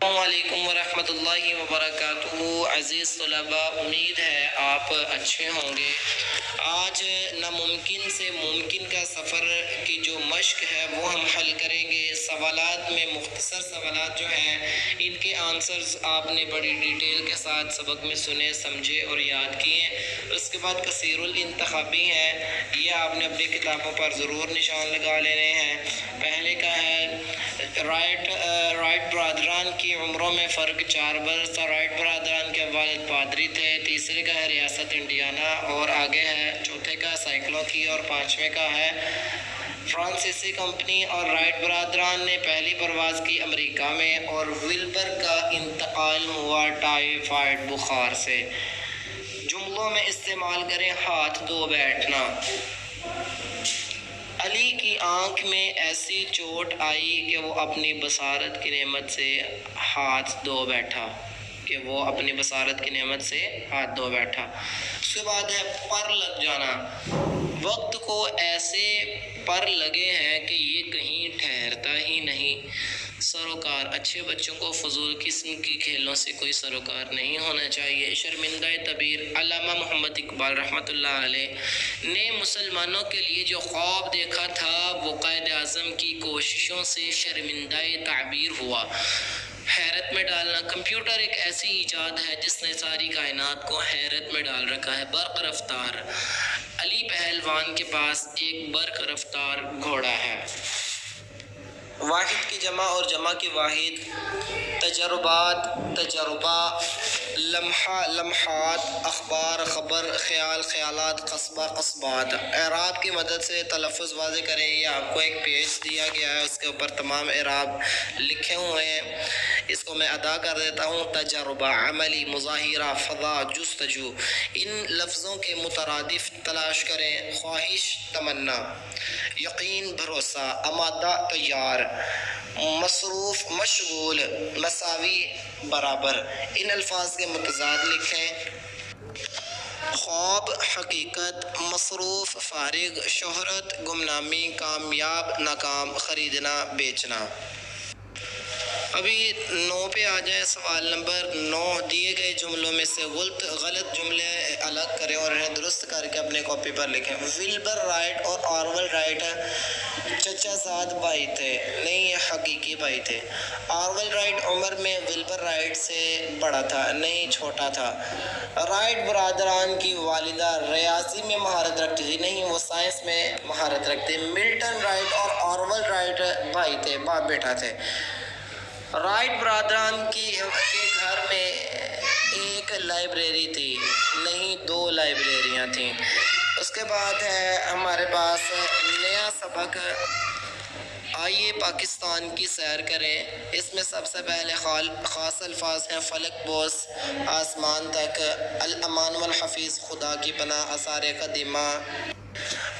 السلام علیکم ورحمۃ اللہ وبرکاتہ۔ عزیز طلباء، امید ہے آپ اچھے ہوں گے۔ آج ناممکن سے ممکن کا سفر کی جو مشق ہے وہ ہم حل کریں گے۔ سوالات میں مختصر سوالات جو ہیں ان کے آنسرز آپ نے بڑی ڈیٹیل کے ساتھ سبق میں سنے، سمجھے اور یاد کیے۔ اس کے بعد کثیر الانتخابی ہیں، یہ آپ نے اپنی کتابوں پر ضرور نشان لگا لینے ہیں۔ پہلے کا ہے رائٹ برادران کی عمروں میں فرق 4 برس تھا۔ رائٹ برادران کے والد پادری تھے۔ تیسرے کا ہے ریاست انڈیانا، اور آگے ہے چوتھے کا سائیکلوں کی، اور پانچویں کا ہے فرانسیسی کمپنی اور رائٹ برادران نے پہلی پرواز کی امریکہ میں، اور ولبر کا انتقال ہوا ٹائیفائڈ بخار سے۔ جملوں میں استعمال کریں ہاتھ دھو بیٹھنا۔ علی کی آنکھ میں ایسی چوٹ آئی کہ وہ اپنی بصارت کی نعمت سے ہاتھ دھو بیٹھا۔ اس کے بعد ہے پر لگ جانا۔ وقت کو ایسے پر لگے ہیں کہ یہ کہیں ٹھہرتا ہی نہیں۔ سروکار، اچھے بچوں کو فضول قسم کی کھیلوں سے کوئی سروکار نہیں ہونا چاہیے۔ شرمندہ تعبیر، علامہ محمد اقبال رحمۃ اللہ علیہ نے مسلمانوں کے لیے جو خواب دیکھا تھا وہ قائد اعظم کی کوششوں سے شرمندہ تعبیر ہوا۔ حیرت میں ڈالنا، کمپیوٹر ایک ایسی ایجاد ہے جس نے ساری کائنات کو حیرت میں ڈال رکھا ہے۔ برق رفتار، علی پہلوان کے پاس ایک برق رفتار گھوڑا ہے۔ واحد کی جمع اور جمع کی واحد، تجربات، تجربہ، لمحہ، لمحات، اخبار، خبر، خیال، خیالات، قصبہ، قصبات۔ اعراب کی مدد سے تلفظ واضح کریں۔ یہ آپ کو ایک پیج دیا گیا ہے، اس کے اوپر تمام اعراب لکھے ہوئے ہیں، اس کو میں ادا کر دیتا ہوں۔ تجربہ، عملی، مظاہرہ، فضا، جستجو۔ ان لفظوں کے مترادف تلاش کریں۔ خواہش، تمنا، یقین، بھروسہ، آمادہ، تیار، مصروف، مشغول، مساوی، برابر۔ ان الفاظ کے متضاد لکھیں۔ خواب، حقیقت، مصروف، فارغ، شہرت، گمنامی، کامیاب، ناکام، خریدنا، بیچنا۔ ابھی 9 پہ آ جائیں۔ سوال نمبر 9، دیے گئے جملوں میں سے غلط جملے الگ کریں اور انہیں درست کر کے اپنے کاپی پر لکھیں۔ ولبر رائٹ اور آرول رائٹ چچا زاد بھائی تھے، نہیں یہ حقیقی بھائی تھے۔ آرول رائٹ عمر میں ولبر رائٹ سے بڑا تھا، نہیں چھوٹا تھا۔ رائٹ برادران کی والدہ ریاضی میں مہارت رکھتی تھی، نہیں وہ سائنس میں مہارت رکھتے۔ ملٹن رائٹ اور آرول رائٹ بھائی تھے، باپ بیٹا تھے۔ رائٹ برادران کے گھر میں ایک لائبریری تھی، نہیں 2 لائبریریاں تھیں۔ اس کے بعد ہے ہمارے پاس نیا سبق، آئیے پاکستان کی سیر کریں۔ اس میں سب سے پہلے خاص الفاظ ہیں: فلک بوس، آسمان تک، الامان والحفیظ، خدا کی پناہ، آثار قدیمہ،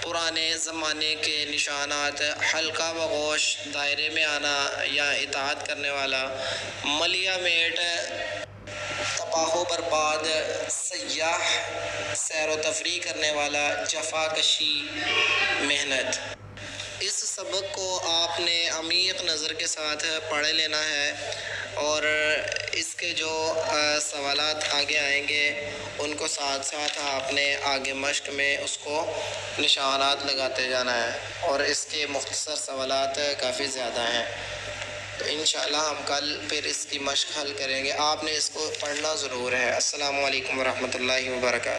پرانے زمانے کے نشانات، حلقہ و گوش، دائرے میں آنا یا اطاعت کرنے والا، ملیہ میٹ، تباہ و برباد، سیاح، سیر و تفریح کرنے والا، جفا کشی، محنت۔ اس سبق کو آپ نے عمیق نظر کے ساتھ پڑھ لینا ہے، اور اس کے جو سوالات آگے آئیں گے ان کو ساتھ ساتھ آپ نے آگے مشق میں اس کو نشانات لگاتے جانا ہے، اور اس کے مختصر سوالات کافی زیادہ ہیں۔ تو انشاءاللہ ہم کل پھر اس کی مشق حل کریں گے۔ آپ نے اس کو پڑھنا ضرور ہے۔ السلام علیکم ورحمۃ اللہ وبرکاتہ۔